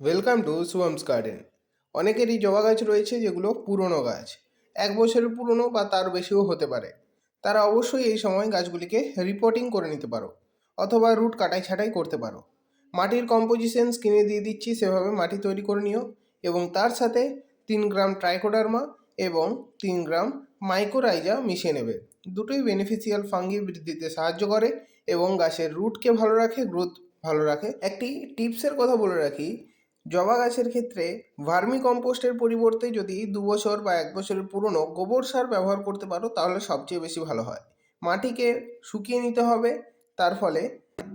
Welcome to শুভমস garden. অনেকেরই জবা গাছ রয়েছে যেগুলো পুরনো গাছ, 1 বছরের পুরনো বা তার বেশিও হতে পারে। তারা অবশ্যই এই সময় গাছগুলিকে রিপোর্টিং করে নিতে পারো অথবা রুট কাটাই ছাঁটাই করতে পারো। মাটির কম্পোজিশন স্ক্রিনে দিয়ে দিচ্ছি, সেভাবে মাটি তৈরি করে নিও এবং তার সাথে 3 গ্রাম ট্রাইকোডার্মা এবং 3 গ্রাম মাইকোরাইজা মিশিয়ে নেবে। দুটোই বেনিফিশিয়াল ফাঙ্গি বৃদ্ধিতে সাহায্য করে এবং গাছের রুটকে ভালো রাখে, গ্রোথ ভালো রাখে। একটি টিপসের কথা বলে রাখি, জবা গাছের ক্ষেত্রে ভার্মি কম্পোস্টের পরিবর্তে যদি 2 বছর বা 1 বছরের পুরনো গোবর সার ব্যবহার করতে পারো তাহলে সবচেয়ে বেশি ভালো হয়। মাটিকে শুকিয়ে নিতে হবে, তার ফলে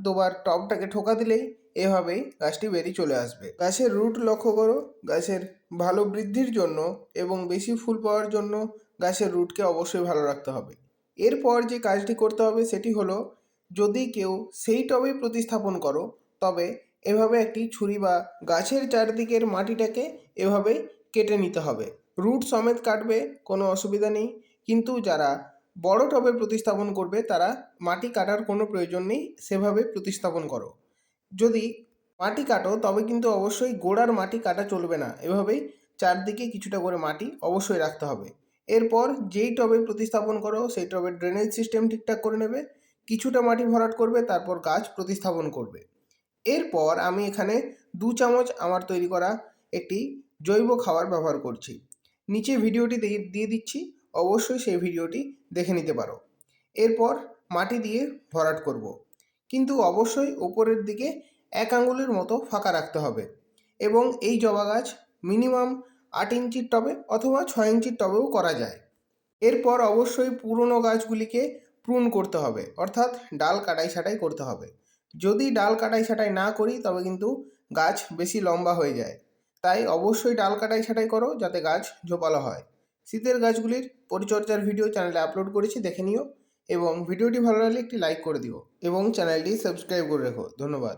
দুবার টবটাকে ঠোকা দিলেই এভাবেই গাছটি বেরিয়ে চলে আসবে। গাছের রুট লক্ষ্য করো, গাছের ভালো বৃদ্ধির জন্য এবং বেশি ফুল পাওয়ার জন্য গাছের রুটকে অবশ্যই ভালো রাখতে হবে। এরপর যে কাজটি করতে হবে সেটি হলো, যদি কেউ সেই টবে প্রতিস্থাপন করো তবে এভাবে একটি ছুরি বা গাছের চারদিকের মাটিটাকে এভাবে কেটে নিতে হবে। রুট সমেত কাটবে, কোনো অসুবিধা নেই। কিন্তু যারা বড় টবে প্রতিস্থাপন করবে তারা মাটি কাটার কোনো প্রয়োজন নেই, সেভাবে প্রতিস্থাপন করো। যদি মাটি কাটো তবে কিন্তু অবশ্যই গোড়ার মাটি কাটা চলবে না, এভাবেই চারদিকে কিছুটা করে মাটি অবশ্যই রাখতে হবে। এরপর যেই টবে প্রতিস্থাপন করো সেই টবের ড্রেনেজ সিস্টেম ঠিকঠাক করে নেবে, কিছুটা মাটি ভরাট করবে, তারপর গাছ প্রতিস্থাপন করবে। এরপর আমি এখানে 2 চামচ আমার তৈরি করা একটি জৈব খাবার ব্যবহার করছি। নিচে ভিডিওটি দিয়ে দিচ্ছি, অবশ্যই সেই ভিডিওটি দেখে নিতে পারো। এরপর মাটি দিয়ে ভরাট করব, কিন্তু অবশ্যই ওপরের দিকে 1 আঙুলের মতো ফাঁকা রাখতে হবে। এবং এই জবা গাছ মিনিমাম 8 ইঞ্চির টবে অথবা 6 ইঞ্চির টবেও করা যায়। এরপর অবশ্যই পুরনো গাছগুলিকে প্রুন করতে হবে, অর্থাৎ ডাল কাটাই ছাঁটাই করতে হবে। যদি ডাল কাটাই ছাঁটাই না করি তবে কিন্তু গাছ বেশি লম্বা হয়ে যায়। তাই অবশ্যই ডাল কাটাই ছাঁটাই করো যাতে গাছ ঝোপালো হয়। শীতের গাছগুলির পরিচর্যার ভিডিও চ্যানেলে আপলোড করেছি, দেখে নিও এবং ভিডিওটি ভালো লাগলে একটি লাইক করে দিও এবং চ্যানেলটি সাবস্ক্রাইব করে রেখো। ধন্যবাদ।